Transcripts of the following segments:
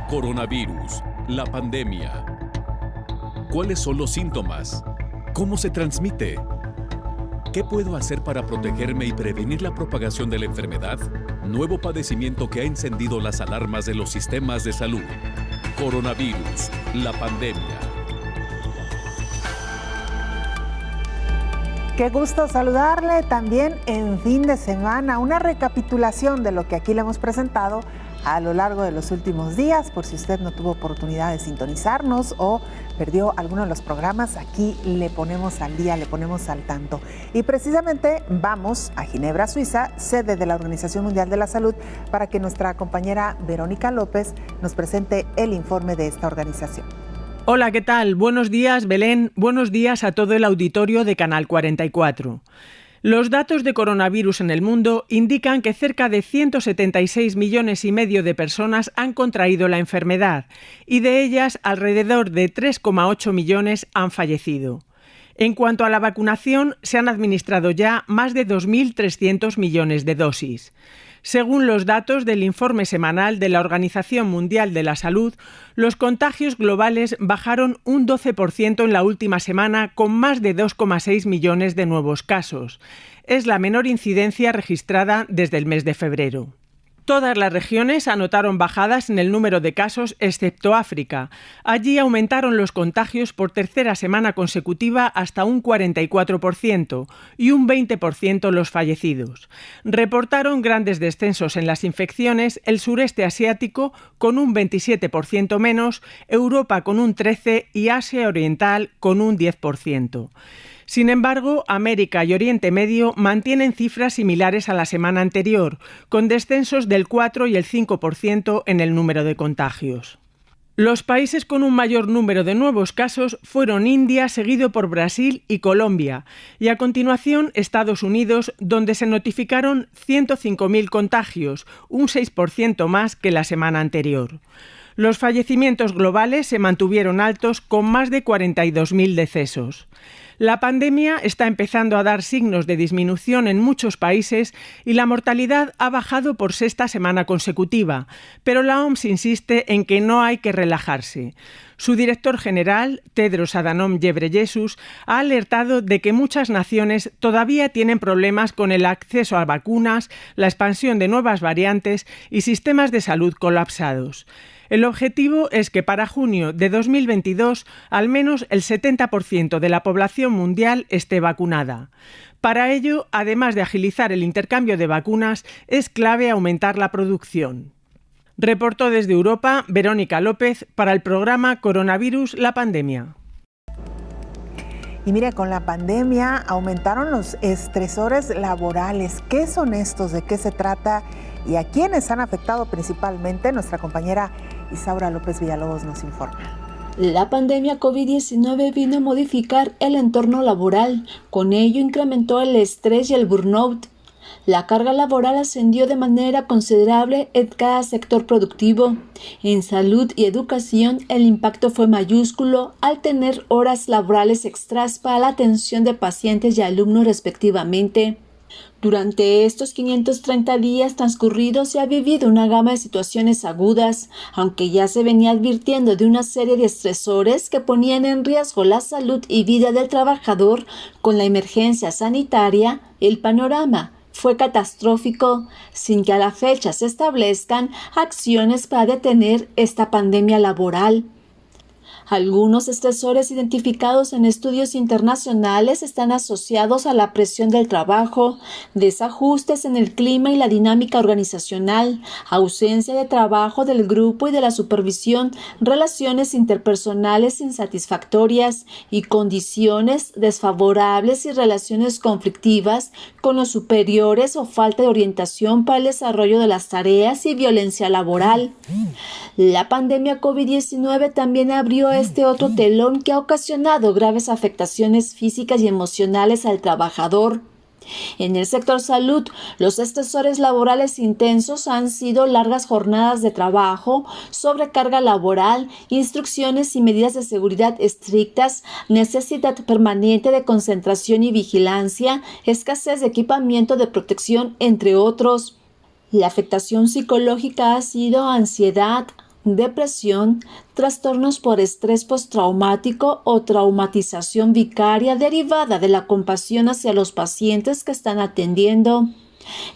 Coronavirus, la pandemia. ¿Cuáles son los síntomas? ¿Cómo se transmite? ¿Qué puedo hacer para protegerme y prevenir la propagación de la enfermedad? Nuevo padecimiento que ha encendido las alarmas de los sistemas de salud. Coronavirus, la pandemia. Qué gusto saludarle también en fin de semana. Una recapitulación de lo que aquí le hemos presentado a lo largo de los últimos días. Por si usted no tuvo oportunidad de sintonizarnos o perdió alguno de los programas, aquí le ponemos al día, le ponemos al tanto. Y precisamente vamos a Ginebra, Suiza, sede de la Organización Mundial de la Salud, para que nuestra compañera Verónica López nos presente el informe de esta organización. Hola, ¿qué tal? Buenos días, Belén. Buenos días a todo el auditorio de Canal 44. Los datos de coronavirus en el mundo indican que cerca de 176,5 millones de personas han contraído la enfermedad y de ellas alrededor de 3,8 millones han fallecido. En cuanto a la vacunación, se han administrado ya más de 2.300 millones de dosis. Según los datos del informe semanal de la Organización Mundial de la Salud, los contagios globales bajaron un 12% en la última semana, con más de 2,6 millones de nuevos casos. Es la menor incidencia registrada desde el mes de febrero. Todas las regiones anotaron bajadas en el número de casos, excepto África. Allí aumentaron los contagios por tercera semana consecutiva hasta un 44% y un 20% los fallecidos. Reportaron grandes descensos en las infecciones el sureste asiático con un 27% menos, Europa con un 13% y Asia Oriental con un 10%. Sin embargo, América y Oriente Medio mantienen cifras similares a la semana anterior, con descensos del 4 y el 5% en el número de contagios. Los países con un mayor número de nuevos casos fueron India, seguido por Brasil y Colombia, y a continuación Estados Unidos, donde se notificaron 105.000 contagios, un 6% más que la semana anterior. Los fallecimientos globales se mantuvieron altos con más de 42.000 decesos. La pandemia está empezando a dar signos de disminución en muchos países y la mortalidad ha bajado por sexta semana consecutiva, pero la OMS insiste en que no hay que relajarse. Su director general, Tedros Adhanom Ghebreyesus, ha alertado de que muchas naciones todavía tienen problemas con el acceso a vacunas, la expansión de nuevas variantes y sistemas de salud colapsados. El objetivo es que para junio de 2022 al menos el 70% de la población mundial esté vacunada. Para ello, además de agilizar el intercambio de vacunas, es clave aumentar la producción. Reportó desde Europa Verónica López para el programa Coronavirus, la pandemia. Y mire, con la pandemia aumentaron los estresores laborales. ¿Qué son estos? ¿De qué se trata? ¿Y a quiénes han afectado principalmente? Nuestra compañera Isaura López Villalobos nos informa. La pandemia COVID-19 vino a modificar el entorno laboral. Con ello incrementó el estrés y el burnout. La carga laboral ascendió de manera considerable en cada sector productivo. En salud y educación, el impacto fue mayúsculo al tener horas laborales extras para la atención de pacientes y alumnos respectivamente. Durante estos 530 días transcurridos se ha vivido una gama de situaciones agudas, aunque ya se venía advirtiendo de una serie de estresores que ponían en riesgo la salud y vida del trabajador. Con la emergencia sanitaria, el panorama fue catastrófico, sin que a la fecha se establezcan acciones para detener esta pandemia laboral. Algunos estresores identificados en estudios internacionales están asociados a la presión del trabajo, desajustes en el clima y la dinámica organizacional, ausencia de trabajo del grupo y de la supervisión, relaciones interpersonales insatisfactorias y condiciones desfavorables y relaciones conflictivas con los superiores o falta de orientación para el desarrollo de las tareas y violencia laboral. La pandemia COVID-19 también abrió este otro telón que ha ocasionado graves afectaciones físicas y emocionales al trabajador. En el sector salud, los estresores laborales intensos han sido largas jornadas de trabajo, sobrecarga laboral, instrucciones y medidas de seguridad estrictas, necesidad permanente de concentración y vigilancia, escasez de equipamiento de protección, entre otros. La afectación psicológica ha sido ansiedad, depresión, trastornos por estrés postraumático o traumatización vicaria derivada de la compasión hacia los pacientes que están atendiendo.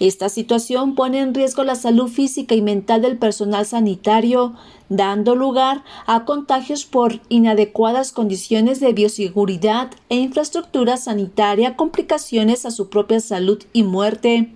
Esta situación pone en riesgo la salud física y mental del personal sanitario, dando lugar a contagios por inadecuadas condiciones de bioseguridad e infraestructura sanitaria, complicaciones a su propia salud y muerte.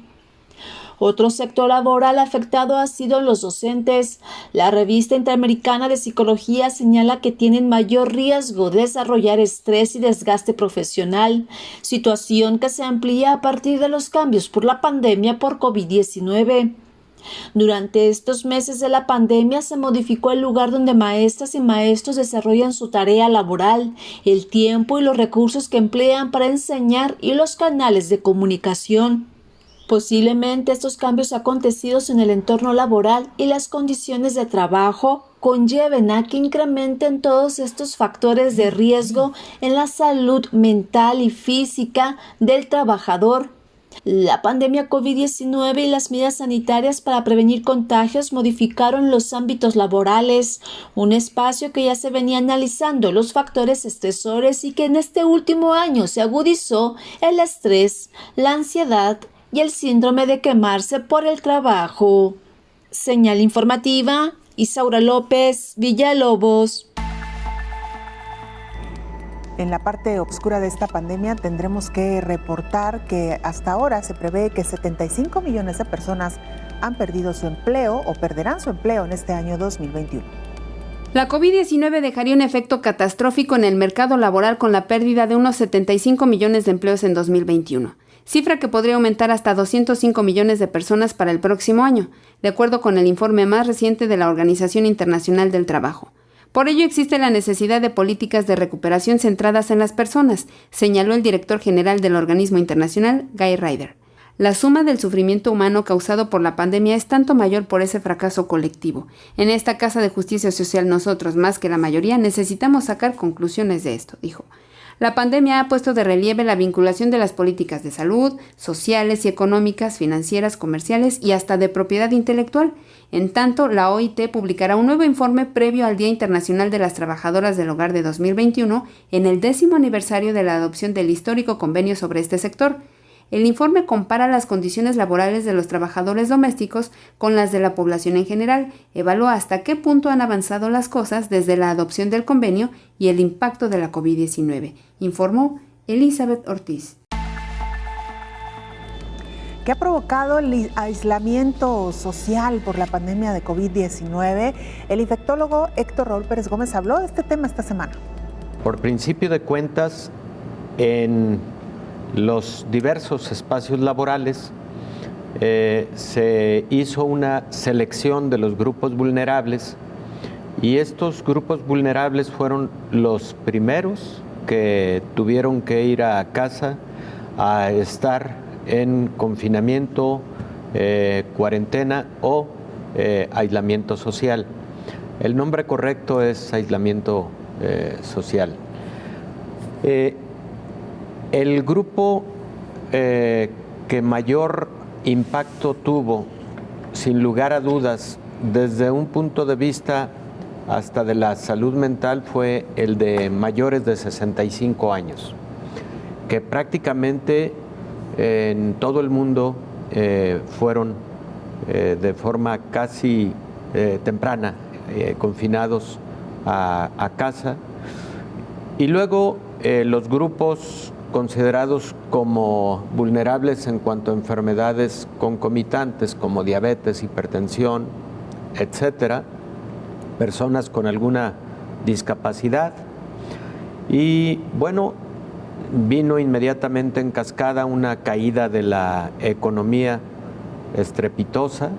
Otro sector laboral afectado ha sido los docentes. La revista Interamericana de Psicología señala que tienen mayor riesgo de desarrollar estrés y desgaste profesional, situación que se amplía a partir de los cambios por la pandemia por COVID-19. Durante estos meses de la pandemia se modificó el lugar donde maestras y maestros desarrollan su tarea laboral, el tiempo y los recursos que emplean para enseñar y los canales de comunicación. Posiblemente estos cambios acontecidos en el entorno laboral y las condiciones de trabajo conlleven a que incrementen todos estos factores de riesgo en la salud mental y física del trabajador. La pandemia COVID-19 y las medidas sanitarias para prevenir contagios modificaron los ámbitos laborales, un espacio que ya se venía analizando los factores estresores y que en este último año se agudizó el estrés, la ansiedad y el síndrome de quemarse por el trabajo. Señal informativa, Isaura López, Villalobos. En la parte oscura de esta pandemia tendremos que reportar que hasta ahora se prevé que 75 millones de personas han perdido su empleo o perderán su empleo en este año 2021. La COVID-19 dejaría un efecto catastrófico en el mercado laboral con la pérdida de unos 75 millones de empleos en 2021. Cifra que podría aumentar hasta 205 millones de personas para el próximo año, de acuerdo con el informe más reciente de la Organización Internacional del Trabajo. Por ello existe la necesidad de políticas de recuperación centradas en las personas, señaló el director general del organismo internacional, Guy Ryder. La suma del sufrimiento humano causado por la pandemia es tanto mayor por ese fracaso colectivo. En esta Casa de Justicia Social nosotros, más que la mayoría, necesitamos sacar conclusiones de esto, dijo. La pandemia ha puesto de relieve la vinculación de las políticas de salud, sociales y económicas, financieras, comerciales y hasta de propiedad intelectual. En tanto, la OIT publicará un nuevo informe previo al Día Internacional de las Trabajadoras del Hogar de 2021 en el 10º aniversario de la adopción del histórico convenio sobre este sector. El informe compara las condiciones laborales de los trabajadores domésticos con las de la población en general, evalúa hasta qué punto han avanzado las cosas desde la adopción del convenio y el impacto de la COVID-19, informó Elizabeth Ortiz. ¿Qué ha provocado el aislamiento social por la pandemia de COVID-19? El infectólogo Héctor Raúl Pérez Gómez habló de este tema esta semana. Por principio de cuentas, en los diversos espacios laborales se hizo una selección de los grupos vulnerables y estos grupos vulnerables fueron los primeros que tuvieron que ir a casa a estar en confinamiento, cuarentena o aislamiento social. El nombre correcto es aislamiento social. El grupo que mayor impacto tuvo, sin lugar a dudas, desde un punto de vista hasta de la salud mental, fue el de mayores de 65 años, que prácticamente en todo el mundo fueron de forma casi temprana confinados a casa. Y luego los grupos considerados como vulnerables en cuanto a enfermedades concomitantes como diabetes, hipertensión, etcétera, personas con alguna discapacidad. Y bueno, vino inmediatamente en cascada una caída de la economía estrepitosa,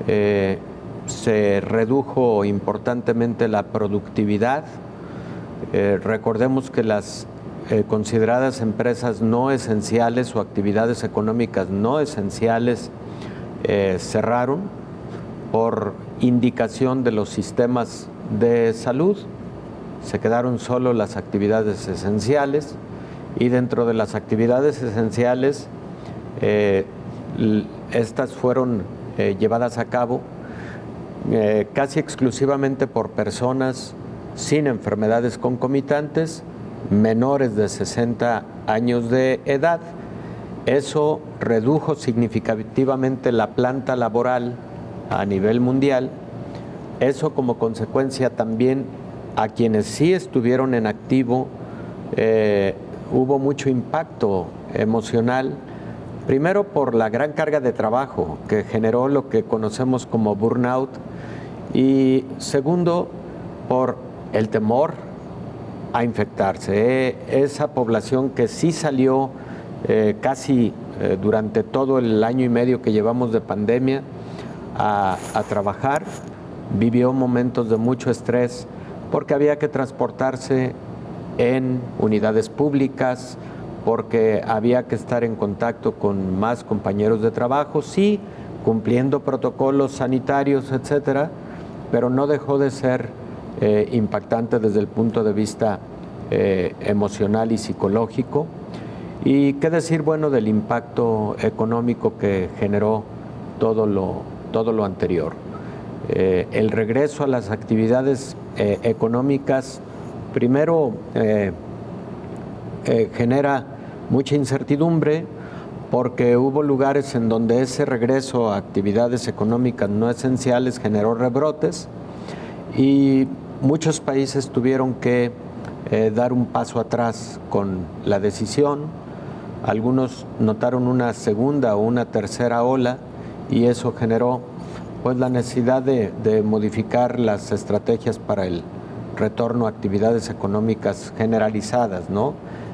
se redujo importantemente la productividad. Recordemos que las consideradas empresas no esenciales o actividades económicas no esenciales cerraron por indicación de los sistemas de salud. Se quedaron solo las actividades esenciales y dentro de las actividades esenciales estas fueron llevadas a cabo casi exclusivamente por personas sin enfermedades concomitantes, menores de 60 años de edad. Eso redujo significativamente la planta laboral a nivel mundial. Eso como consecuencia también a quienes sí estuvieron en activo, hubo mucho impacto emocional, primero por la gran carga de trabajo que generó lo que conocemos como burnout y segundo por el temor a infectarse. Esa población que sí salió casi durante todo el año y medio que llevamos de pandemia a trabajar, vivió momentos de mucho estrés porque había que transportarse en unidades públicas, porque había que estar en contacto con más compañeros de trabajo, sí, cumpliendo protocolos sanitarios, etcétera, pero no dejó de ser impactante desde el punto de vista emocional y psicológico. Y qué decir, bueno, del impacto económico que generó todo lo anterior. El regreso a las actividades económicas, primero genera mucha incertidumbre porque hubo lugares en donde ese regreso a actividades económicas no esenciales generó rebrotes y muchos países tuvieron que dar un paso atrás con la decisión. Algunos notaron una segunda o una tercera ola y eso generó pues la necesidad de modificar las estrategias para el retorno a actividades económicas generalizadas, ¿no?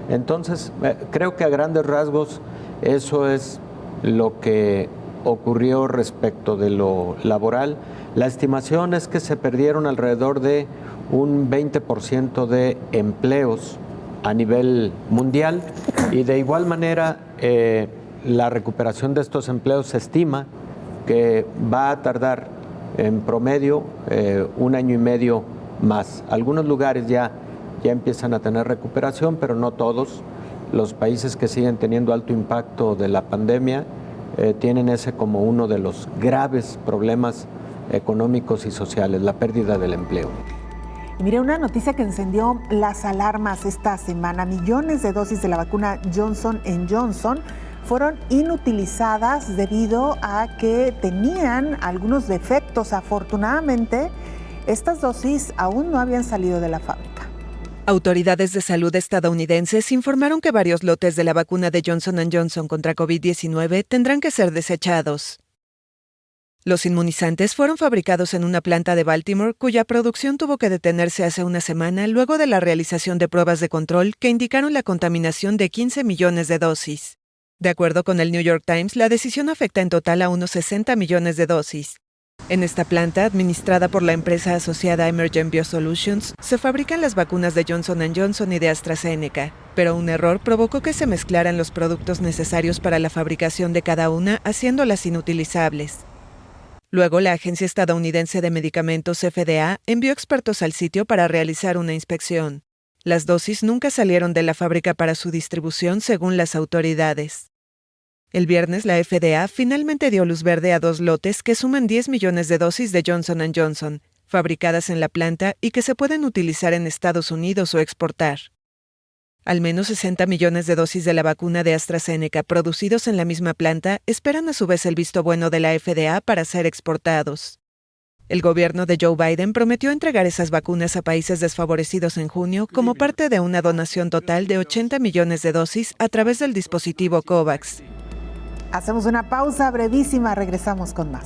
Entonces, creo que a grandes rasgos eso es lo que ocurrió respecto de lo laboral. La estimación es que se perdieron alrededor de un 20% de empleos a nivel mundial y de igual manera la recuperación de estos empleos se estima que va a tardar en promedio 1 año y medio más. Algunos lugares ya empiezan a tener recuperación, pero no todos. Los países que siguen teniendo alto impacto de la pandemia tienen ese como uno de los graves problemas económicos y sociales, la pérdida del empleo. Y mire, una noticia que encendió las alarmas esta semana. Millones de dosis de la vacuna Johnson & Johnson fueron inutilizadas debido a que tenían algunos defectos. Afortunadamente, estas dosis aún no habían salido de la fábrica. Autoridades de salud estadounidenses informaron que varios lotes de la vacuna de Johnson & Johnson contra COVID-19 tendrán que ser desechados. Los inmunizantes fueron fabricados en una planta de Baltimore cuya producción tuvo que detenerse hace una semana luego de la realización de pruebas de control que indicaron la contaminación de 15 millones de dosis. De acuerdo con el New York Times, la decisión afecta en total a unos 60 millones de dosis. En esta planta, administrada por la empresa asociada Emergent Biosolutions, se fabrican las vacunas de Johnson & Johnson y de AstraZeneca, pero un error provocó que se mezclaran los productos necesarios para la fabricación de cada una, haciéndolas inutilizables. Luego, la Agencia Estadounidense de Medicamentos, FDA, envió expertos al sitio para realizar una inspección. Las dosis nunca salieron de la fábrica para su distribución, según las autoridades. El viernes, la FDA finalmente dio luz verde a 2 lotes que suman 10 millones de dosis de Johnson & Johnson, fabricadas en la planta y que se pueden utilizar en Estados Unidos o exportar. Al menos 60 millones de dosis de la vacuna de AstraZeneca producidos en la misma planta esperan a su vez el visto bueno de la FDA para ser exportados. El gobierno de Joe Biden prometió entregar esas vacunas a países desfavorecidos en junio como parte de una donación total de 80 millones de dosis a través del dispositivo COVAX. Hacemos una pausa brevísima, regresamos con más.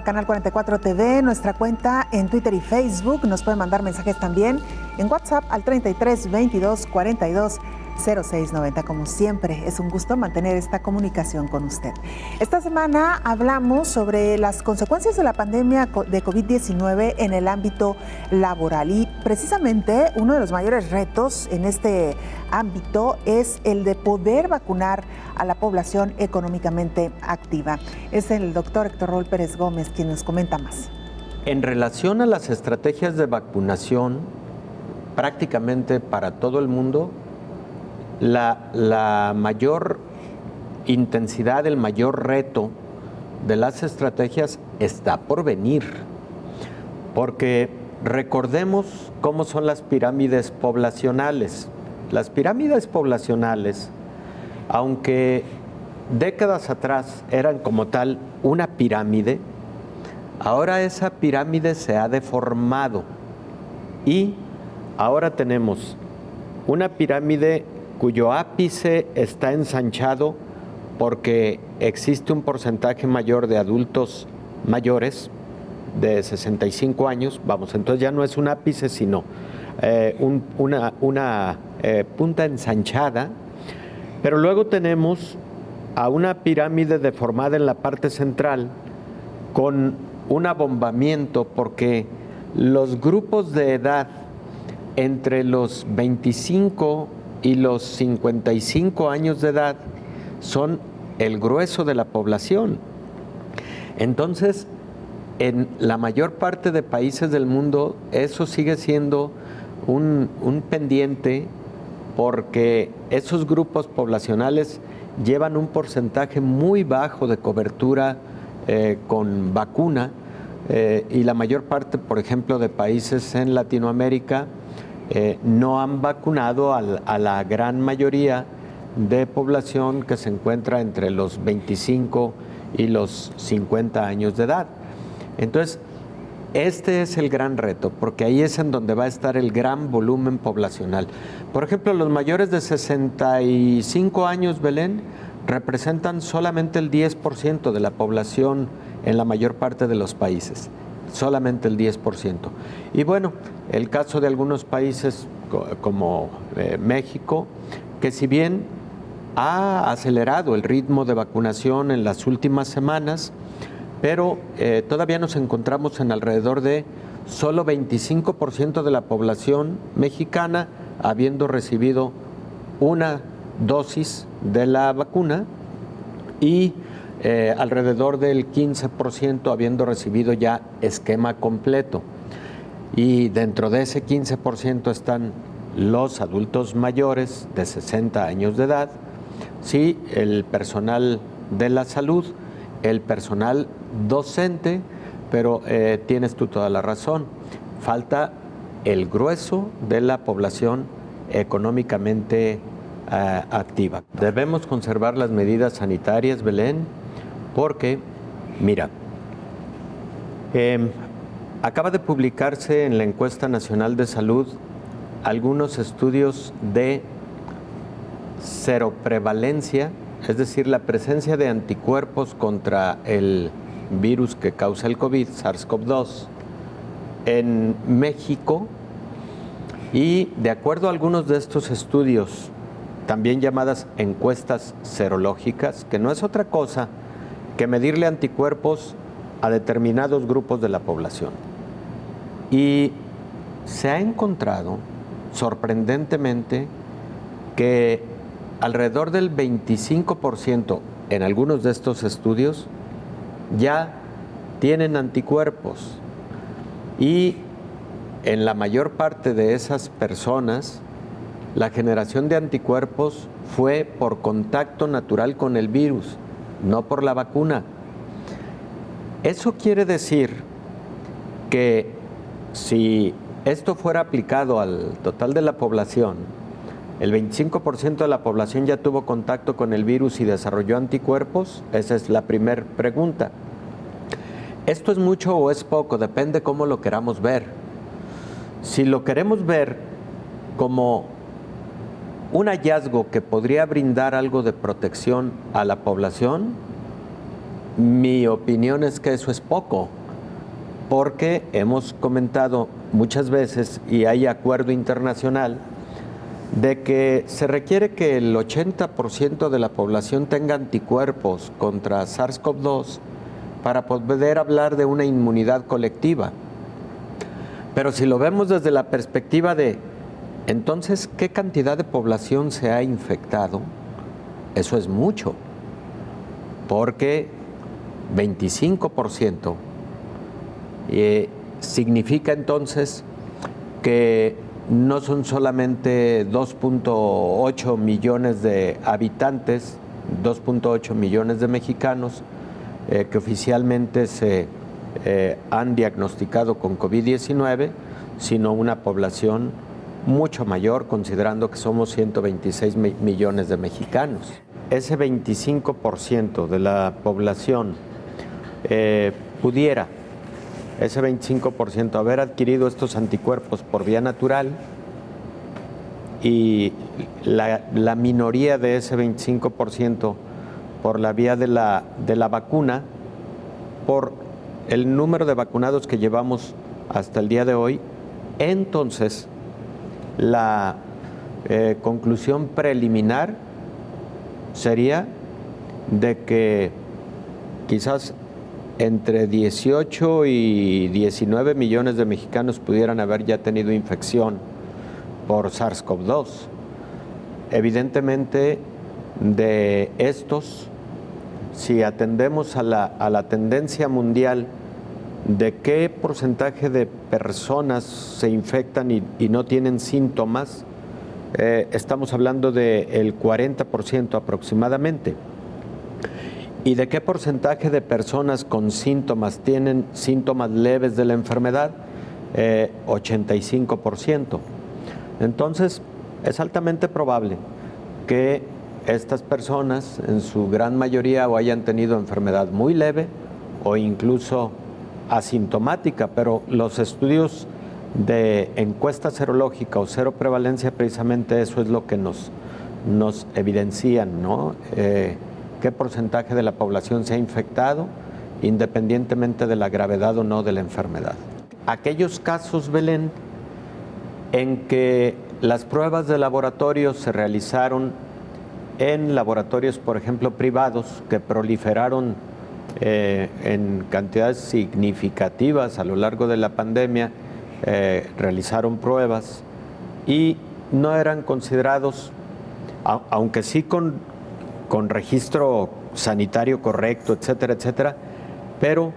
@Canal 44 TV, nuestra cuenta en Twitter y Facebook. Nos pueden mandar mensajes también en WhatsApp al 33 22 42 0690. Como siempre, es un gusto mantener esta comunicación con usted. Esta semana hablamos sobre las consecuencias de la pandemia de COVID-19 en el ámbito laboral y precisamente uno de los mayores retos en este ámbito es el de poder vacunar a la población económicamente activa. Es el doctor Héctor Raúl Pérez Gómez quien nos comenta más. En relación a las estrategias de vacunación, prácticamente para todo el mundo, la mayor intensidad, el mayor reto de las estrategias está por venir. Porque recordemos cómo son las pirámides poblacionales. Las pirámides poblacionales, aunque décadas atrás eran como tal una pirámide, ahora esa pirámide se ha deformado y ahora tenemos una pirámide cuyo ápice está ensanchado porque existe un porcentaje mayor de adultos mayores de 65 años, vamos, entonces ya no es un ápice, sino una punta ensanchada, pero luego tenemos a una pirámide deformada en la parte central con un abombamiento porque los grupos de edad entre los 25 y los 55 años de edad son el grueso de la población. Entonces, en la mayor parte de países del mundo, eso sigue siendo un pendiente porque esos grupos poblacionales llevan un porcentaje muy bajo de cobertura con vacuna y la mayor parte, por ejemplo, de países en Latinoamérica no han vacunado a la gran mayoría de población que se encuentra entre los 25 y los 50 años de edad. Entonces, este es el gran reto, porque ahí es en donde va a estar el gran volumen poblacional. Por ejemplo, los mayores de 65 años, Belén, representan solamente el 10% de la población en la mayor parte de los países. Solamente el 10%. Y bueno, el caso de algunos países como México, que si bien ha acelerado el ritmo de vacunación en las últimas semanas, pero todavía nos encontramos en alrededor de solo 25% de la población mexicana habiendo recibido una dosis de la vacuna y alrededor del 15% habiendo recibido ya esquema completo. Y dentro de ese 15% están los adultos mayores de 60 años de edad, sí, el personal de la salud, el personal docente, pero tienes tú toda la razón, falta el grueso de la población económicamente activa. Debemos conservar las medidas sanitarias, Belén, porque, mira, acaba de publicarse en la Encuesta Nacional de Salud algunos estudios de seroprevalencia, es decir, la presencia de anticuerpos contra el virus que causa el COVID, SARS-CoV-2, en México, y de acuerdo a algunos de estos estudios, también llamadas encuestas serológicas, que no es otra cosa que medirle anticuerpos a determinados grupos de la población. Y se ha encontrado, sorprendentemente, que alrededor del 25% en algunos de estos estudios ya tienen anticuerpos. Y en la mayor parte de esas personas, la generación de anticuerpos fue por contacto natural con el virus, no por la vacuna. Eso quiere decir que si esto fuera aplicado al total de la población, el 25% de la población ya tuvo contacto con el virus y desarrolló anticuerpos. Esa es la primera pregunta. ¿Esto es mucho o es poco? Depende cómo lo queramos ver. Si lo queremos ver como un hallazgo que podría brindar algo de protección a la población, mi opinión es que eso es poco, porque hemos comentado muchas veces y hay acuerdo internacional de que se requiere que el 80% de la población tenga anticuerpos contra SARS-CoV-2 para poder hablar de una inmunidad colectiva. Pero si lo vemos desde la perspectiva de, entonces, ¿qué cantidad de población se ha infectado? Eso es mucho, porque 25% significa entonces que no son solamente 2.8 millones de habitantes, 2.8 millones de mexicanos que oficialmente se han diagnosticado con COVID-19, sino una población mucho mayor, considerando que somos 126 millones de mexicanos. Ese 25% de la población pudiera, ese 25%, haber adquirido estos anticuerpos por vía natural, y la minoría de ese 25% por la vía de la vacuna, por el número de vacunados que llevamos hasta el día de hoy, entonces la conclusión preliminar sería de que quizás entre 18 y 19 millones de mexicanos pudieran haber ya tenido infección por SARS-CoV-2. Evidentemente, de estos, si atendemos a la tendencia mundial de qué porcentaje de personas se infectan y no tienen síntomas, estamos hablando del 40% aproximadamente. ¿Y de qué porcentaje de personas con síntomas tienen síntomas leves de la enfermedad? 85%. Entonces, es altamente probable que estas personas, en su gran mayoría, o hayan tenido enfermedad muy leve o incluso asintomática, pero los estudios de encuesta serológica o cero prevalencia, precisamente eso es lo que nos evidencian, ¿no? Qué porcentaje de la población se ha infectado, independientemente de la gravedad o no de la enfermedad. Aquellos casos, Belén, en que las pruebas de laboratorio se realizaron en laboratorios, por ejemplo, privados, que proliferaron en cantidades significativas a lo largo de la pandemia, realizaron pruebas y no eran considerados, aunque sí con registro sanitario correcto, etcétera, etcétera, pero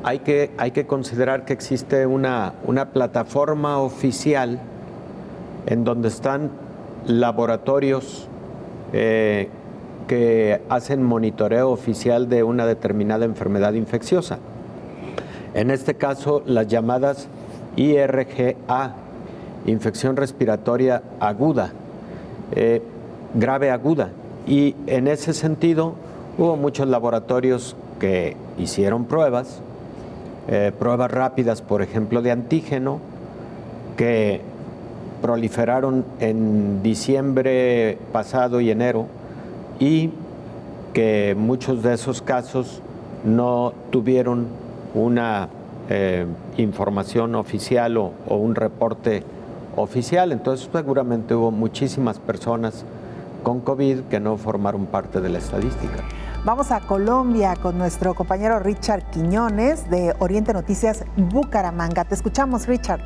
hay que considerar que existe una plataforma oficial en donde están laboratorios que hacen monitoreo oficial de una determinada enfermedad infecciosa. En este caso, las llamadas IRGA, infección respiratoria aguda, grave aguda. Y en ese sentido, hubo muchos laboratorios que hicieron pruebas rápidas, por ejemplo, de antígeno, que proliferaron en diciembre pasado y enero, y que muchos de esos casos no tuvieron una información oficial o un reporte oficial. Entonces, seguramente hubo muchísimas personas con COVID que no formaron parte de la estadística. Vamos a Colombia con nuestro compañero Richard Quiñones de Oriente Noticias Bucaramanga. Te escuchamos, Richard.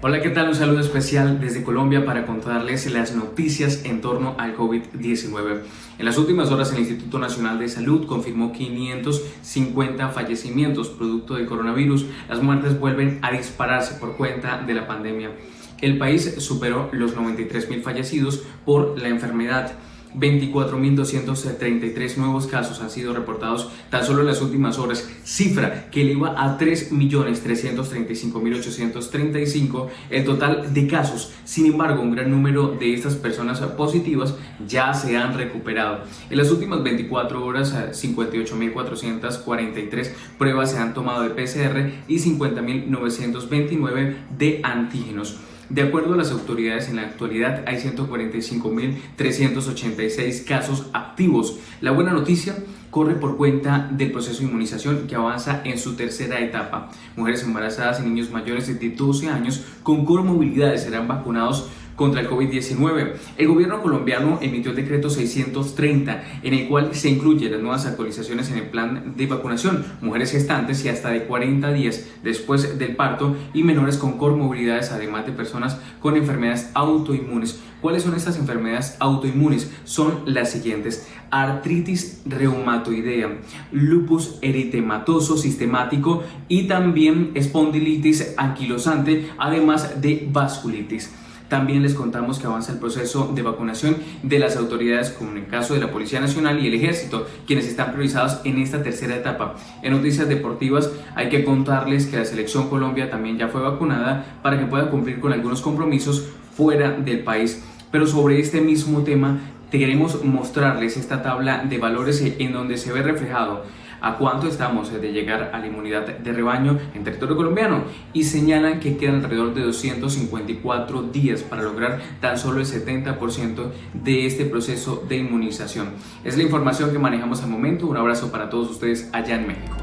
Hola, ¿qué tal? Un saludo especial desde Colombia para contarles las noticias en torno al COVID-19. En las últimas horas, el Instituto Nacional de Salud confirmó 550 fallecimientos producto del coronavirus. Las muertes vuelven a dispararse por cuenta de la pandemia. El país superó los 93.000 fallecidos por la enfermedad. 24.233 nuevos casos han sido reportados tan solo en las últimas horas, cifra que eleva a 3.335.835 el total de casos. Sin embargo, un gran número de estas personas positivas ya se han recuperado. En las últimas 24 horas, 58.443 pruebas se han tomado de PCR y 50.929 de antígenos. De acuerdo a las autoridades, en la actualidad hay 145.386 casos activos. La buena noticia corre por cuenta del proceso de inmunización que avanza en su tercera etapa. Mujeres embarazadas y niños mayores de 12 años con comorbilidades serán vacunados contra el COVID-19. El gobierno colombiano emitió el decreto 630, en el cual se incluyen las nuevas actualizaciones en el plan de vacunación, mujeres gestantes y hasta de 40 días después del parto y menores con comorbilidades, además de personas con enfermedades autoinmunes. ¿Cuáles son estas enfermedades autoinmunes? Son las siguientes: artritis reumatoidea, lupus eritematoso sistemático y también espondilitis anquilosante, además de vasculitis. También les contamos que avanza el proceso de vacunación de las autoridades, como en el caso de la Policía Nacional y el Ejército, quienes están priorizados en esta tercera etapa. En noticias deportivas hay que contarles que la Selección Colombia también ya fue vacunada para que pueda cumplir con algunos compromisos fuera del país. Pero sobre este mismo tema queremos mostrarles esta tabla de valores en donde se ve reflejado a cuánto estamos de llegar a la inmunidad de rebaño en territorio colombiano, y señalan que quedan alrededor de 254 días para lograr tan solo el 70% de este proceso de inmunización. Es la información que manejamos al momento. Un abrazo para todos ustedes allá en México.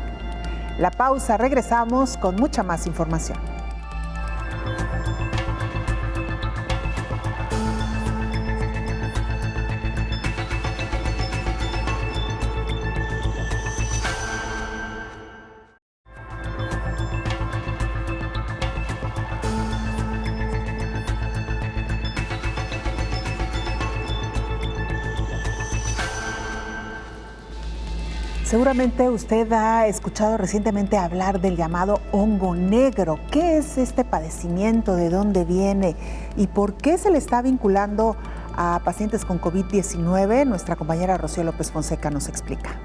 La pausa, regresamos con mucha más información. Seguramente usted ha escuchado recientemente hablar del llamado hongo negro. ¿Qué es este padecimiento? ¿De dónde viene? ¿Y por qué se le está vinculando a pacientes con COVID-19? Nuestra compañera Rocío López Fonseca nos explica.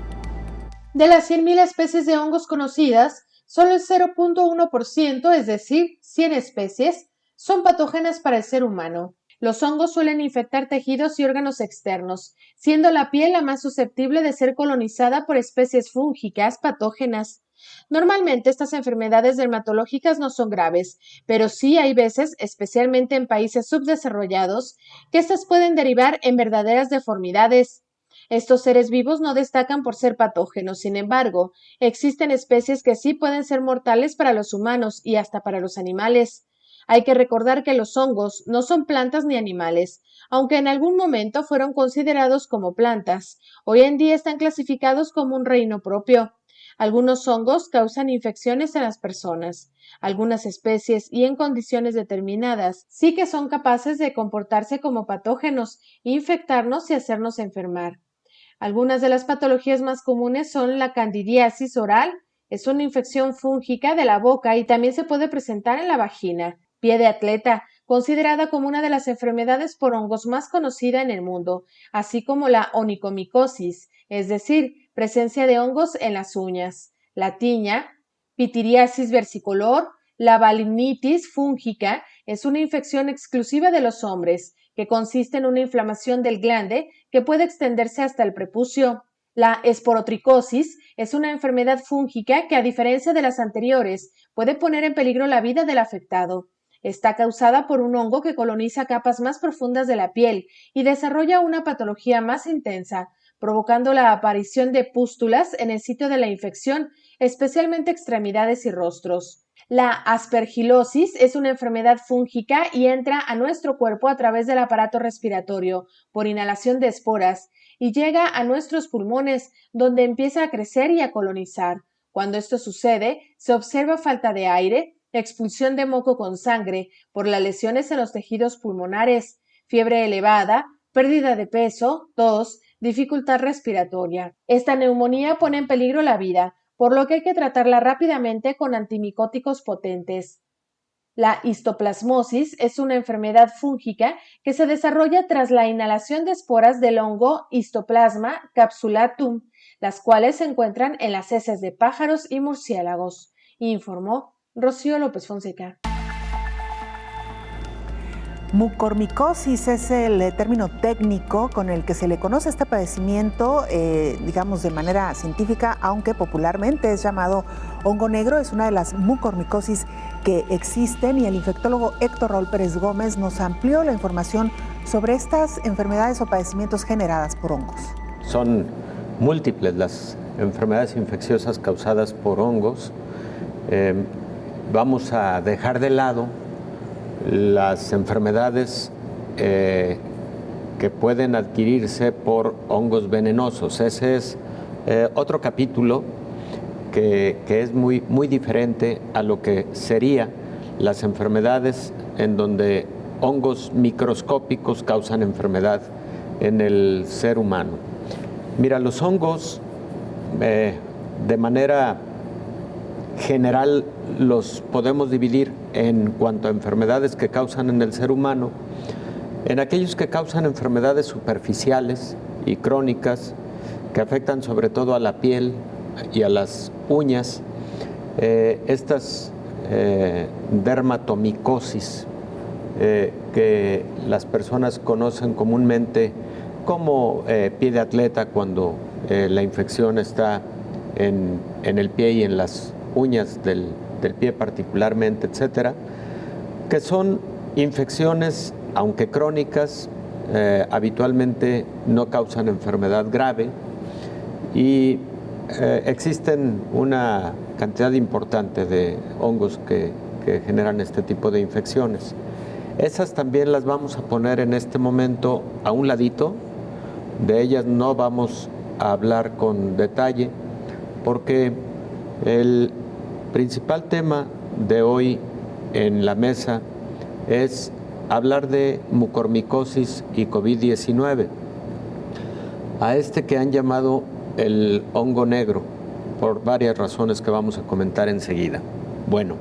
De las 100.000 especies de hongos conocidas, solo el 0.1%, es decir, 100 especies, son patógenas para el ser humano. Los hongos suelen infectar tejidos y órganos externos, siendo la piel la más susceptible de ser colonizada por especies fúngicas patógenas. Normalmente estas enfermedades dermatológicas no son graves, pero sí hay veces, especialmente en países subdesarrollados, que estas pueden derivar en verdaderas deformidades. Estos seres vivos no destacan por ser patógenos, sin embargo, existen especies que sí pueden ser mortales para los humanos y hasta para los animales. Hay que recordar que los hongos no son plantas ni animales, aunque en algún momento fueron considerados como plantas. Hoy en día están clasificados como un reino propio. Algunos hongos causan infecciones en las personas. Algunas especies y en condiciones determinadas sí que son capaces de comportarse como patógenos, infectarnos y hacernos enfermar. Algunas de las patologías más comunes son la candidiasis oral, es una infección fúngica de la boca y también se puede presentar en la vagina. Pie de atleta, considerada como una de las enfermedades por hongos más conocida en el mundo, así como la onicomicosis, es decir, presencia de hongos en las uñas. La tiña, pitiriasis versicolor, la balinitis fúngica es una infección exclusiva de los hombres, que consiste en una inflamación del glande que puede extenderse hasta el prepucio. La esporotricosis es una enfermedad fúngica que, a diferencia de las anteriores, puede poner en peligro la vida del afectado. Está causada por un hongo que coloniza capas más profundas de la piel y desarrolla una patología más intensa, provocando la aparición de pústulas en el sitio de la infección, especialmente extremidades y rostros. La aspergilosis es una enfermedad fúngica y entra a nuestro cuerpo a través del aparato respiratorio, por inhalación de esporas, y llega a nuestros pulmones, donde empieza a crecer y a colonizar. Cuando esto sucede, se observa falta de aire, expulsión de moco con sangre por las lesiones en los tejidos pulmonares, fiebre elevada, pérdida de peso, tos, dificultad respiratoria. Esta neumonía pone en peligro la vida, por lo que hay que tratarla rápidamente con antimicóticos potentes. La histoplasmosis es una enfermedad fúngica que se desarrolla tras la inhalación de esporas del hongo Histoplasma capsulatum, las cuales se encuentran en las heces de pájaros y murciélagos, informó Rocío López Fonseca. Mucormicosis es el término técnico con el que se le conoce este padecimiento, digamos de manera científica, aunque popularmente es llamado hongo negro. Es una de las mucormicosis que existen y el infectólogo Héctor Raúl Pérez Gómez nos amplió la información sobre estas enfermedades o padecimientos generadas por hongos. Son múltiples las enfermedades infecciosas causadas por hongos. Vamos a dejar de lado las enfermedades que pueden adquirirse por hongos venenosos. Ese es otro capítulo que es muy, muy diferente a lo que serían las enfermedades en donde hongos microscópicos causan enfermedad en el ser humano. Mira, los hongos de manera general los podemos dividir en cuanto a enfermedades que causan en el ser humano, en aquellos que causan enfermedades superficiales y crónicas que afectan sobre todo a la piel y a las uñas, estas dermatomicosis que las personas conocen comúnmente como pie de atleta cuando la infección está en el pie y en las uñas del pie particularmente, etcétera, que son infecciones, aunque crónicas, habitualmente no causan enfermedad grave y existen una cantidad importante de hongos que generan este tipo de infecciones. Esas también las vamos a poner en este momento a un ladito, de ellas no vamos a hablar con detalle, porque el principal tema de hoy en la mesa es hablar de mucormicosis y COVID-19, a este que han llamado el hongo negro, por varias razones que vamos a comentar enseguida. Bueno,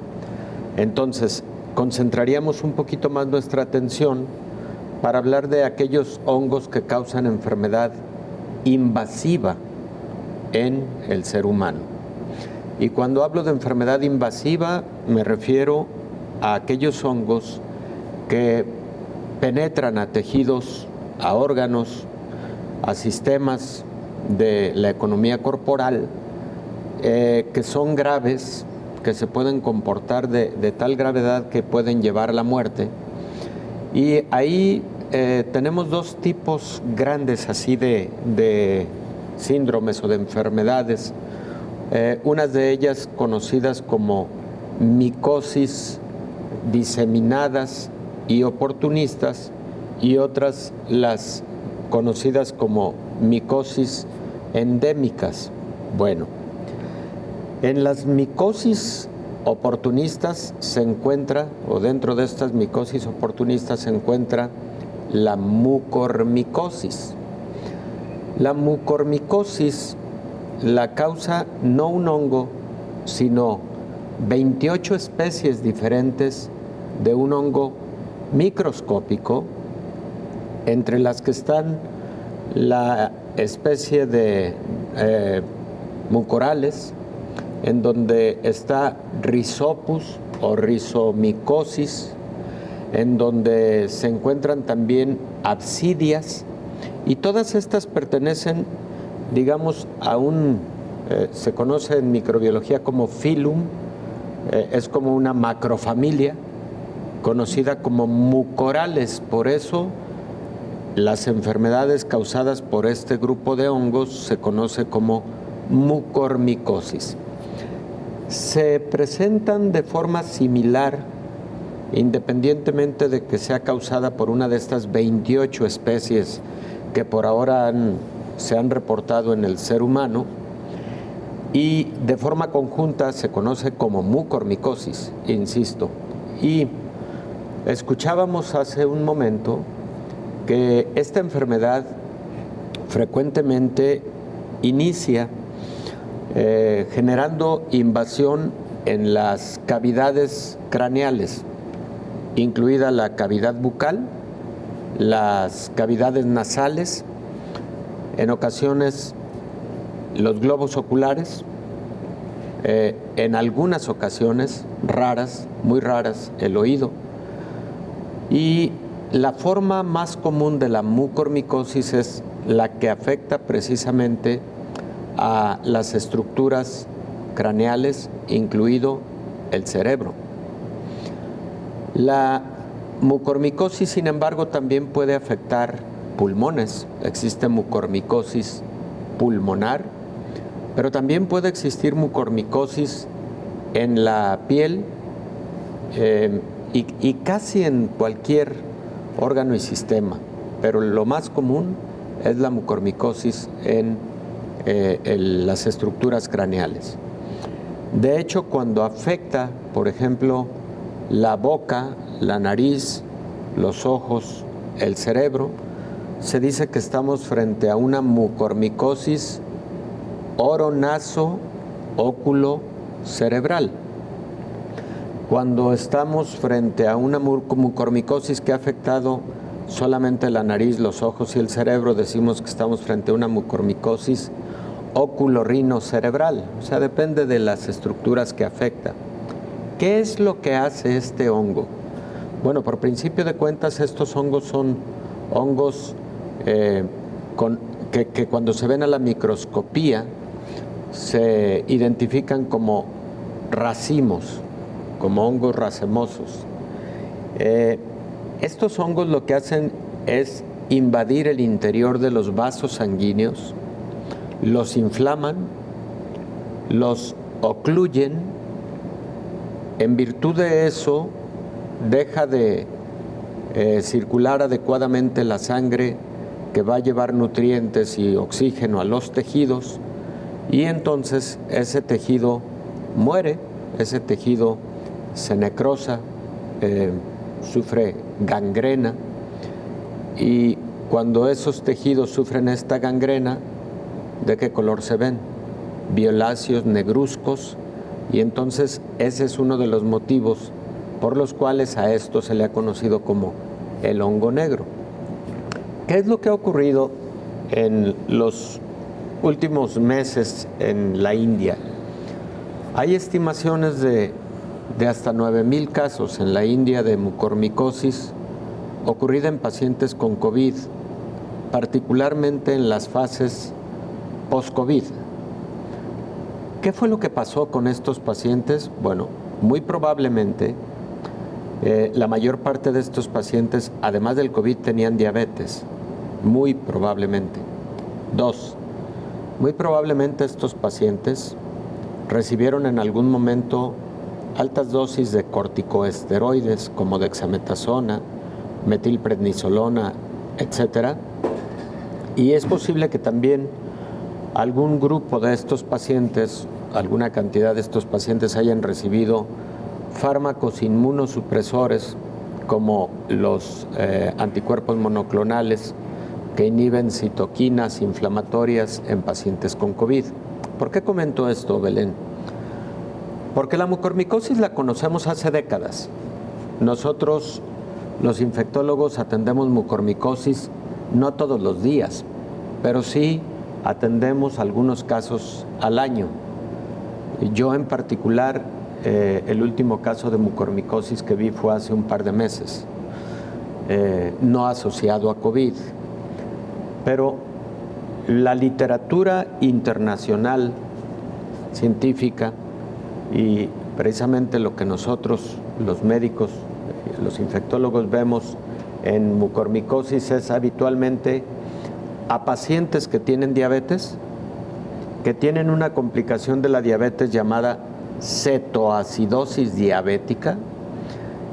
entonces concentraríamos un poquito más nuestra atención para hablar de aquellos hongos que causan enfermedad invasiva en el ser humano. Y cuando hablo de enfermedad invasiva me refiero a aquellos hongos que penetran a tejidos, a órganos, a sistemas de la economía corporal, que son graves, que se pueden comportar de tal gravedad que pueden llevar a la muerte. Y ahí tenemos dos tipos grandes así de síndromes o de enfermedades, unas de ellas conocidas como micosis diseminadas y oportunistas, y otras las conocidas como micosis endémicas. Bueno, en las micosis oportunistas se encuentra, o dentro de estas micosis oportunistas se encuentra la mucormicosis. La mucormicosis la causa no un hongo, sino 28 especies diferentes de un hongo microscópico, entre las que están la especie de mucorales, en donde está Rhizopus o Rhizomicosis, en donde se encuentran también absidias, y todas estas pertenecen, digamos, a se conoce en microbiología como filum, es como una macrofamilia conocida como mucorales. Por eso las enfermedades causadas por este grupo de hongos se conoce como mucormicosis. Se presentan de forma similar, independientemente de que sea causada por una de estas 28 especies que por ahora se han reportado en el ser humano, y de forma conjunta se conoce como mucormicosis, insisto. Y escuchábamos hace un momento que esta enfermedad frecuentemente inicia generando invasión en las cavidades craneales, incluida la cavidad bucal, las cavidades nasales, en ocasiones los globos oculares, en algunas ocasiones, raras, muy raras, el oído. Y la forma más común de la mucormicosis es la que afecta precisamente a las estructuras craneales, incluido el cerebro. La mucormicosis, sin embargo, también puede afectar pulmones. Existe mucormicosis pulmonar, pero también puede existir mucormicosis en la piel y casi en cualquier órgano y sistema, pero lo más común es la mucormicosis en las estructuras craneales. De hecho, cuando afecta, por ejemplo, la boca, la nariz, los ojos, el cerebro, se dice que estamos frente a una mucormicosis oronaso-óculo-cerebral. Cuando estamos frente a una mucormicosis que ha afectado solamente la nariz, los ojos y el cerebro, decimos que estamos frente a una mucormicosis óculo-rino-cerebral. O sea, depende de las estructuras que afecta. ¿Qué es lo que hace este hongo? Bueno, por principio de cuentas, estos hongos son hongos que cuando se ven a la microscopía se identifican como racimos, como hongos racemosos. Estos hongos lo que hacen es invadir el interior de los vasos sanguíneos, los inflaman, los ocluyen. En virtud de eso, deja de circular adecuadamente la sangre que va a llevar nutrientes y oxígeno a los tejidos, y entonces ese tejido muere, ese tejido se necrosa, sufre gangrena, y cuando esos tejidos sufren esta gangrena, ¿de qué color se ven? Violáceos, negruzcos, y entonces ese es uno de los motivos por los cuales a esto se le ha conocido como el hongo negro. ¿Qué es lo que ha ocurrido en los últimos meses en la India? Hay estimaciones de hasta 9,000 casos en la India de mucormicosis ocurrida en pacientes con COVID, particularmente en las fases post-COVID. ¿Qué fue lo que pasó con estos pacientes? Bueno, muy probablemente la mayor parte de estos pacientes, además del COVID, tenían diabetes. Muy probablemente. 2, muy probablemente estos pacientes recibieron en algún momento altas dosis de corticosteroides como dexametasona, metilprednisolona, etc. Y es posible que también algún grupo de estos pacientes, alguna cantidad de estos pacientes hayan recibido fármacos inmunosupresores como los anticuerpos monoclonales que inhiben citoquinas inflamatorias en pacientes con COVID. ¿Por qué comento esto, Belén? Porque la mucormicosis la conocemos hace décadas. Nosotros, los infectólogos, atendemos mucormicosis no todos los días, pero sí atendemos algunos casos al año. Yo en particular, el último caso de mucormicosis que vi fue hace un par de meses, no asociado a COVID. Pero la literatura internacional científica y precisamente lo que nosotros, los médicos, los infectólogos, vemos en mucormicosis es habitualmente a pacientes que tienen diabetes, que tienen una complicación de la diabetes llamada cetoacidosis diabética,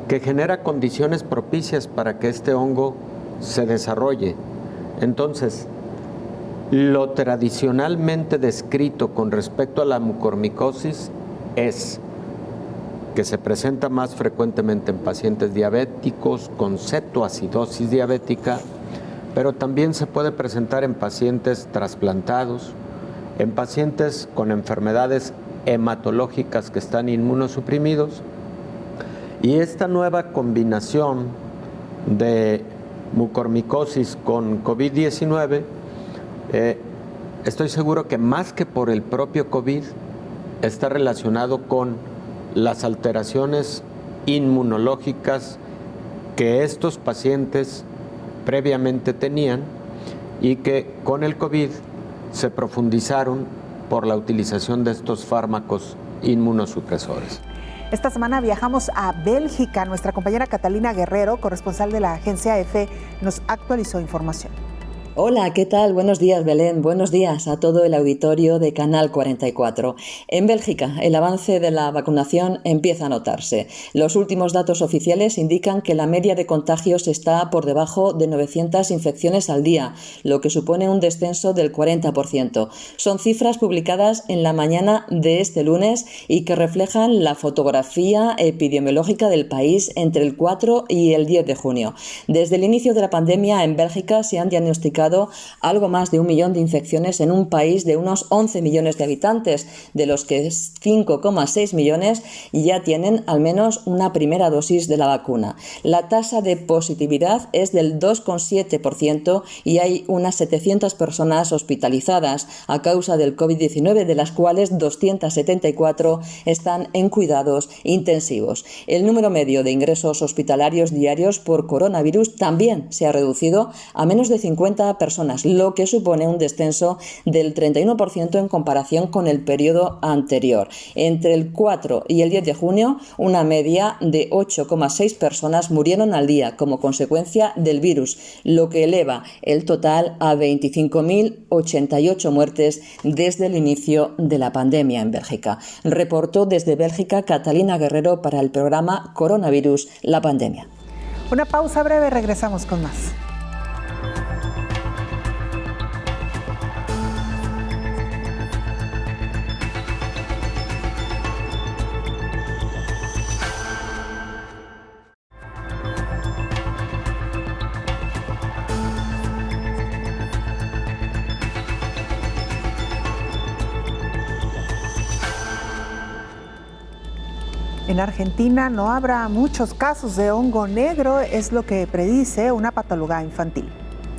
que genera condiciones propicias para que este hongo se desarrolle. Entonces, lo tradicionalmente descrito con respecto a la mucormicosis es que se presenta más frecuentemente en pacientes diabéticos con cetoacidosis diabética, pero también se puede presentar en pacientes trasplantados, en pacientes con enfermedades hematológicas que están inmunosuprimidos. Y esta nueva combinación de mucormicosis con COVID-19, estoy seguro que más que por el propio COVID, está relacionado con las alteraciones inmunológicas que estos pacientes previamente tenían y que con el COVID se profundizaron por la utilización de estos fármacos inmunosupresores. Esta semana viajamos a Bélgica. Nuestra compañera Catalina Guerrero, corresponsal de la agencia EFE, nos actualizó información. Hola, ¿qué tal? Buenos días, Belén. Buenos días a todo el auditorio de Canal 44. En Bélgica, el avance de la vacunación empieza a notarse. Los últimos datos oficiales indican que la media de contagios está por debajo de 900 infecciones al día, lo que supone un descenso del 40%. Son cifras publicadas en la mañana de este lunes y que reflejan la fotografía epidemiológica del país entre el 4 y el 10 de junio. Desde el inicio de la pandemia en Bélgica se han diagnosticado algo más de 1 millón de infecciones en un país de unos 11 millones de habitantes, de los que 5,6 millones ya tienen al menos una primera dosis de la vacuna. La tasa de positividad es del 2,7% y hay unas 700 personas hospitalizadas a causa del COVID-19, de las cuales 274 están en cuidados intensivos. El número medio de ingresos hospitalarios diarios por coronavirus también se ha reducido a menos de 50 personas, lo que supone un descenso del 31% en comparación con el periodo anterior. Entre el 4 y el 10 de junio, una media de 8,6 personas murieron al día como consecuencia del virus, lo que eleva el total a 25.088 muertes desde el inicio de la pandemia en Bélgica. Reportó desde Bélgica Catalina Guerrero para el programa Coronavirus, la pandemia. Una pausa breve, regresamos con más. En Argentina no habrá muchos casos de hongo negro, es lo que predice una patóloga infantil.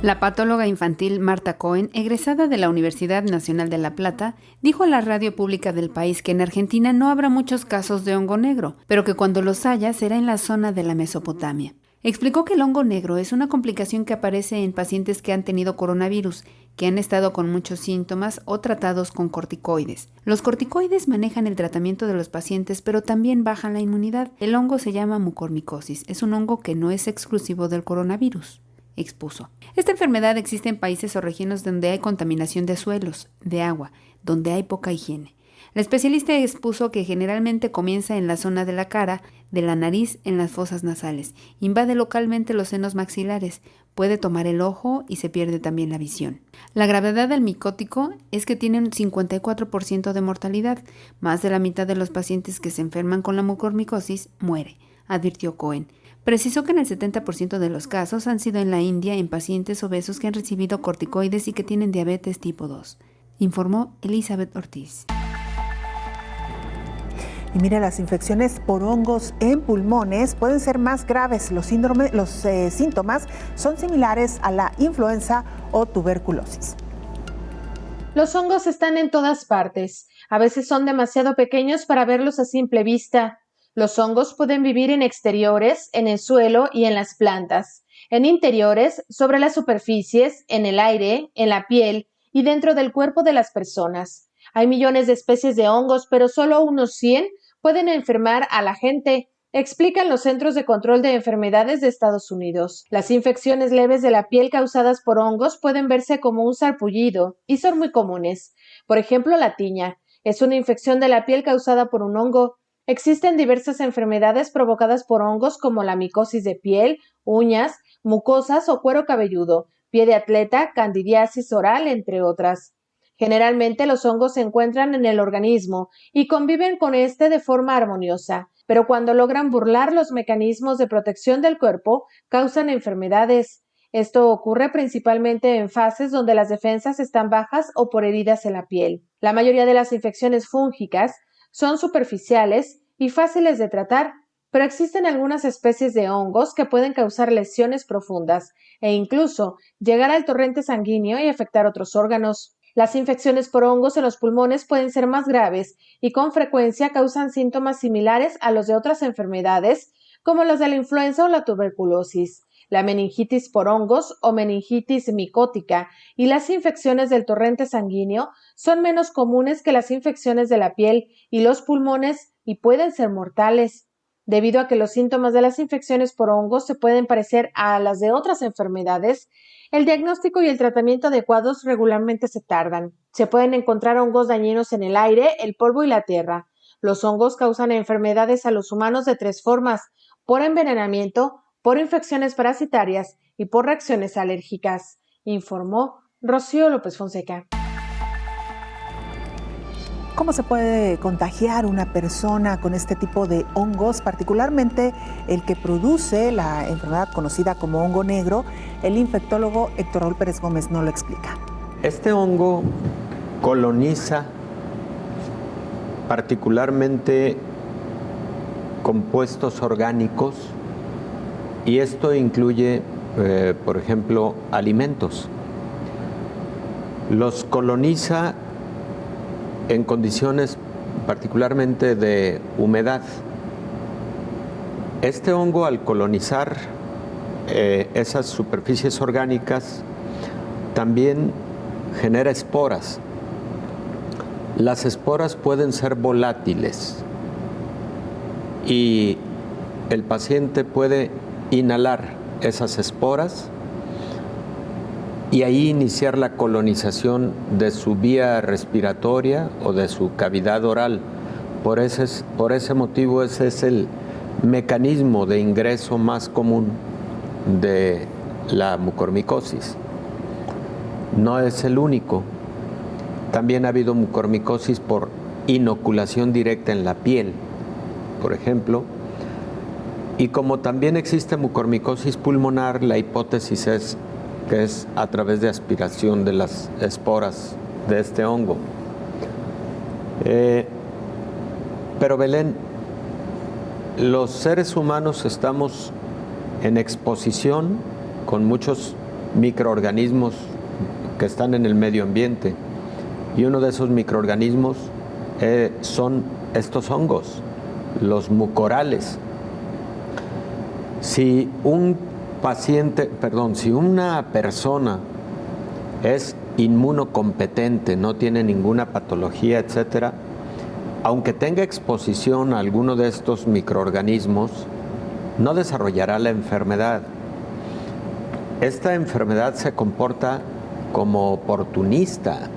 La patóloga infantil Marta Cohen, egresada de la Universidad Nacional de La Plata, dijo a la radio pública del país que en Argentina no habrá muchos casos de hongo negro, pero que cuando los haya será en la zona de la Mesopotamia. Explicó que el hongo negro es una complicación que aparece en pacientes que han tenido coronavirus, que han estado con muchos síntomas o tratados con corticoides. Los corticoides manejan el tratamiento de los pacientes, pero también bajan la inmunidad. El hongo se llama mucormicosis. Es un hongo que no es exclusivo del coronavirus, expuso. Esta enfermedad existe en países o regiones donde hay contaminación de suelos, de agua, donde hay poca higiene. La especialista expuso que generalmente comienza en la zona de la cara, de la nariz, en las fosas nasales. Invade localmente los senos maxilares, puede tomar el ojo y se pierde también la visión. La gravedad del micótico es que tiene un 54% de mortalidad. Más de la mitad de los pacientes que se enferman con la mucormicosis muere, advirtió Cohen. Precisó que en el 70% de los casos han sido en la India en pacientes obesos que han recibido corticoides y que tienen diabetes tipo 2, informó Elizabeth Ortiz. Y mire, las infecciones por hongos en pulmones pueden ser más graves. Los síntomas son similares a la influenza o tuberculosis. Los hongos están en todas partes. A veces son demasiado pequeños para verlos a simple vista. Los hongos pueden vivir en exteriores, en el suelo y en las plantas, en interiores, sobre las superficies, en el aire, en la piel y dentro del cuerpo de las personas. Hay millones de especies de hongos, pero solo unos 100 pueden enfermar a la gente, explican los Centros de Control de Enfermedades de Estados Unidos. Las infecciones leves de la piel causadas por hongos pueden verse como un sarpullido y son muy comunes. Por ejemplo, la tiña es una infección de la piel causada por un hongo. Existen diversas enfermedades provocadas por hongos como la micosis de piel, uñas, mucosas o cuero cabelludo, pie de atleta, candidiasis oral, entre otras. Generalmente los hongos se encuentran en el organismo y conviven con este de forma armoniosa, pero cuando logran burlar los mecanismos de protección del cuerpo, causan enfermedades. Esto ocurre principalmente en fases donde las defensas están bajas o por heridas en la piel. La mayoría de las infecciones fúngicas son superficiales y fáciles de tratar, pero existen algunas especies de hongos que pueden causar lesiones profundas e incluso llegar al torrente sanguíneo y afectar otros órganos. Las infecciones por hongos en los pulmones pueden ser más graves y con frecuencia causan síntomas similares a los de otras enfermedades, como los de la influenza o la tuberculosis. La meningitis por hongos o meningitis micótica y las infecciones del torrente sanguíneo son menos comunes que las infecciones de la piel y los pulmones y pueden ser mortales. Debido a que los síntomas de las infecciones por hongos se pueden parecer a las de otras enfermedades, el diagnóstico y el tratamiento adecuados regularmente se tardan. Se pueden encontrar hongos dañinos en el aire, el polvo y la tierra. Los hongos causan enfermedades a los humanos de 3 formas: por envenenamiento, por infecciones parasitarias y por reacciones alérgicas, informó Rocío López Fonseca. ¿Cómo se puede contagiar una persona con este tipo de hongos, particularmente el que produce la enfermedad conocida como hongo negro? El infectólogo Héctor Raúl Pérez Gómez nos lo explica. Este hongo coloniza particularmente compuestos orgánicos y esto incluye, por ejemplo, alimentos. Los coloniza en condiciones particularmente de humedad. Este hongo, al colonizar esas superficies orgánicas, también genera esporas. Las esporas pueden ser volátiles y el paciente puede inhalar esas esporas y ahí iniciar la colonización de su vía respiratoria o de su cavidad oral. Por ese motivo, ese es el mecanismo de ingreso más común de la mucormicosis. No es el único. También ha habido mucormicosis por inoculación directa en la piel, por ejemplo. Y como también existe mucormicosis pulmonar, la hipótesis es que es a través de aspiración de las esporas de este hongo. Pero Belén, los seres humanos estamos en exposición con muchos microorganismos que están en el medio ambiente y uno de esos microorganismos son estos hongos, los mucorales. Si una persona es inmunocompetente, no tiene ninguna patología, etcétera, aunque tenga exposición a alguno de estos microorganismos, no desarrollará la enfermedad. Esta enfermedad se comporta como oportunista.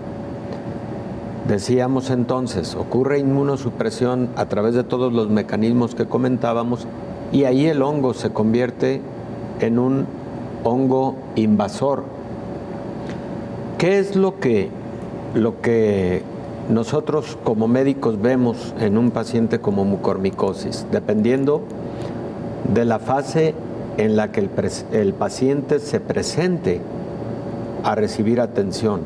Decíamos entonces, ocurre inmunosupresión a través de todos los mecanismos que comentábamos y ahí el hongo se convierte en un hongo invasor. ¿Qué es lo que nosotros como médicos vemos en un paciente como mucormicosis? Dependiendo de la fase en la que el paciente se presente a recibir atención.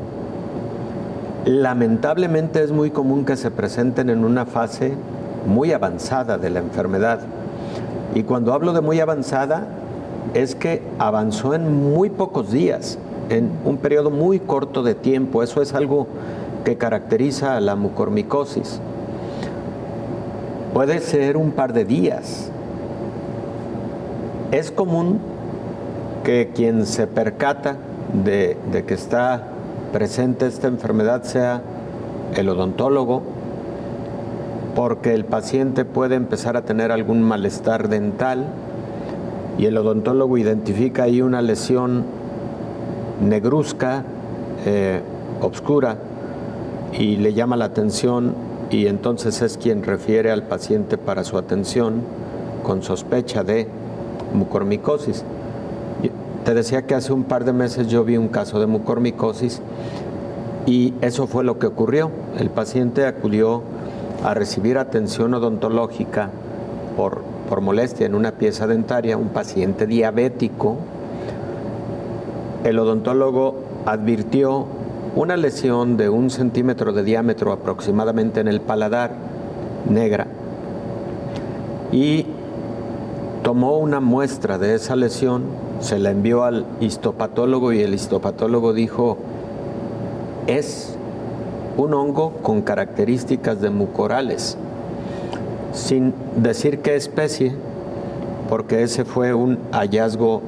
Lamentablemente es muy común que se presenten en una fase muy avanzada de la enfermedad. Y cuando hablo de muy avanzada, es que avanzó en muy pocos días, en un periodo muy corto de tiempo. Eso es algo que caracteriza a la mucormicosis. Puede ser un par de días. Es común que quien se percata de que está presente esta enfermedad sea el odontólogo, porque el paciente puede empezar a tener algún malestar dental y el odontólogo identifica ahí una lesión negruzca, obscura, y le llama la atención y entonces es quien refiere al paciente para su atención con sospecha de mucormicosis. Te decía que hace un par de meses yo vi un caso de mucormicosis y eso fue lo que ocurrió. El paciente acudió a recibir atención odontológica por molestia en una pieza dentaria, un paciente diabético. El odontólogo advirtió una lesión de 1 centímetro de diámetro aproximadamente en el paladar, negra, y tomó una muestra de esa lesión, se la envió al histopatólogo y el histopatólogo dijo: es un hongo con características de mucorales, sin decir qué especie, porque ese fue un hallazgo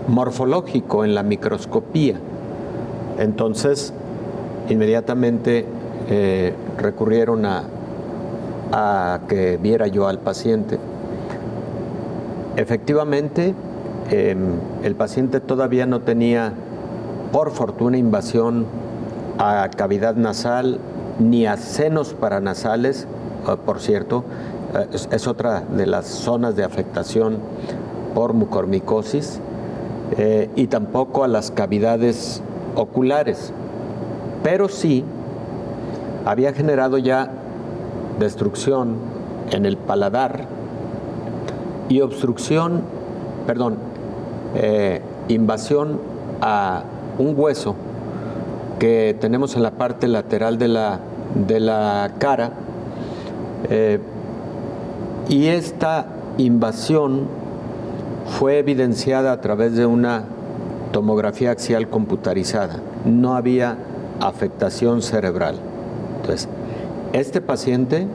morfológico en la microscopía. Entonces, inmediatamente recurrieron a que viera yo al paciente. efectivamente, el paciente todavía no tenía, por fortuna, invasión a cavidad nasal ni a senos paranasales, por cierto, es otra de las zonas de afectación por mucormicosis, y tampoco a las cavidades oculares, pero sí había generado ya destrucción en el paladar y invasión a un hueso que tenemos en la parte lateral de la cara, y esta invasión fue evidenciada a través de una tomografía axial computarizada. No había afectación cerebral. Entonces, este paciente,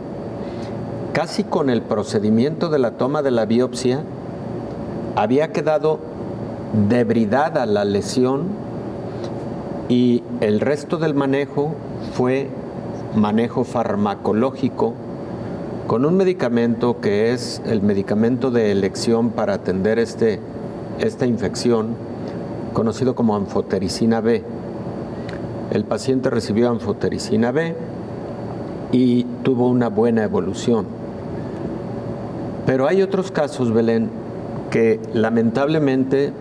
casi con el procedimiento de la toma de la biopsia, había quedado debridada la lesión y el resto del manejo fue manejo farmacológico con un medicamento que es el medicamento de elección para atender esta infección, conocido como anfotericina B. El paciente recibió anfotericina B y tuvo una buena evolución. Pero hay otros casos, Belén, que lamentablemente,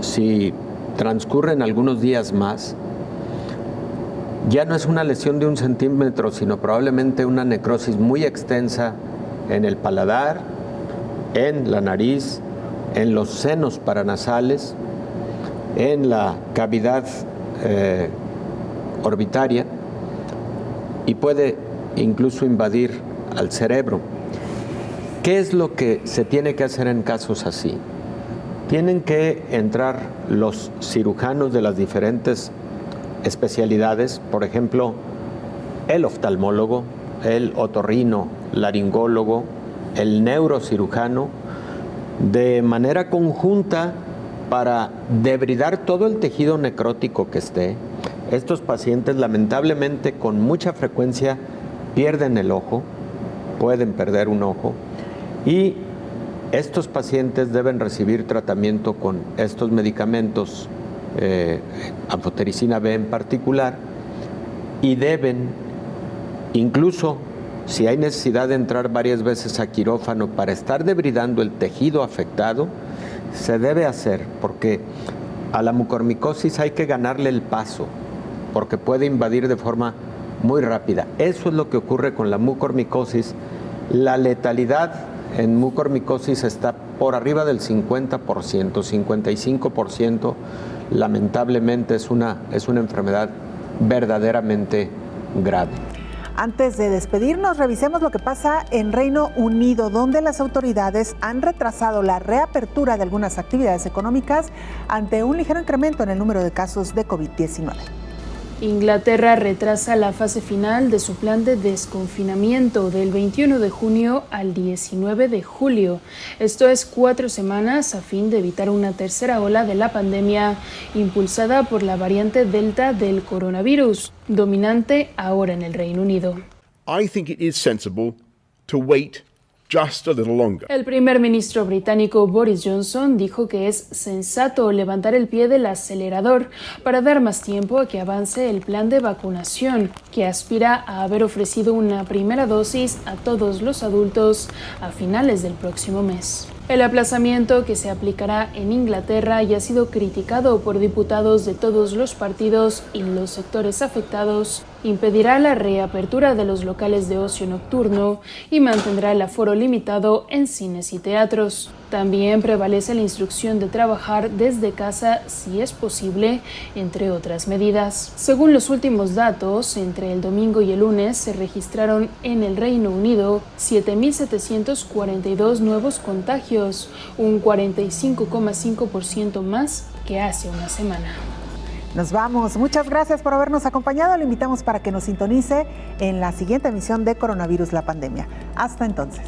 si transcurren algunos días más, ya no es una lesión de 1 centímetro, sino probablemente una necrosis muy extensa en el paladar, en la nariz, en los senos paranasales, en la cavidad orbitaria, y puede incluso invadir al cerebro. ¿Qué es lo que se tiene que hacer en casos así? Tienen que entrar los cirujanos de las diferentes especialidades, por ejemplo, el oftalmólogo, el otorrino laringólogo, el neurocirujano, de manera conjunta para debridar todo el tejido necrótico que esté. Estos pacientes, lamentablemente, con mucha frecuencia pierden el ojo, pueden perder un ojo, y estos pacientes deben recibir tratamiento con estos medicamentos, anfotericina B en particular, y deben, incluso si hay necesidad de entrar varias veces a quirófano para estar debridando el tejido afectado, se debe hacer, porque a la mucormicosis hay que ganarle el paso, porque puede invadir de forma muy rápida. Eso es lo que ocurre con la mucormicosis. La letalidad en mucormicosis está por arriba del 50%, 55%. Lamentablemente es una enfermedad verdaderamente grave. Antes de despedirnos, revisemos lo que pasa en Reino Unido, donde las autoridades han retrasado la reapertura de algunas actividades económicas ante un ligero incremento en el número de casos de COVID-19. Inglaterra retrasa la fase final de su plan de desconfinamiento del 21 de junio al 19 de julio. Esto es 4 semanas a fin de evitar una tercera ola de la pandemia impulsada por la variante Delta del coronavirus, dominante ahora en el Reino Unido. I think it is sensible to wait just a little longer. El primer ministro británico Boris Johnson dijo que es sensato levantar el pie del acelerador para dar más tiempo a que avance el plan de vacunación, que aspira a haber ofrecido una primera dosis a todos los adultos a finales del próximo mes. El aplazamiento, que se aplicará en Inglaterra, ya ha sido criticado por diputados de todos los partidos y los sectores afectados, impedirá la reapertura de los locales de ocio nocturno y mantendrá el aforo limitado en cines y teatros. También prevalece la instrucción de trabajar desde casa si es posible, entre otras medidas. Según los últimos datos, entre el domingo y el lunes se registraron en el Reino Unido 7.742 nuevos contagios, un 45,5% más que hace una semana. Nos vamos. Muchas gracias por habernos acompañado. Le invitamos para que nos sintonice en la siguiente emisión de Coronavirus, la pandemia. Hasta entonces.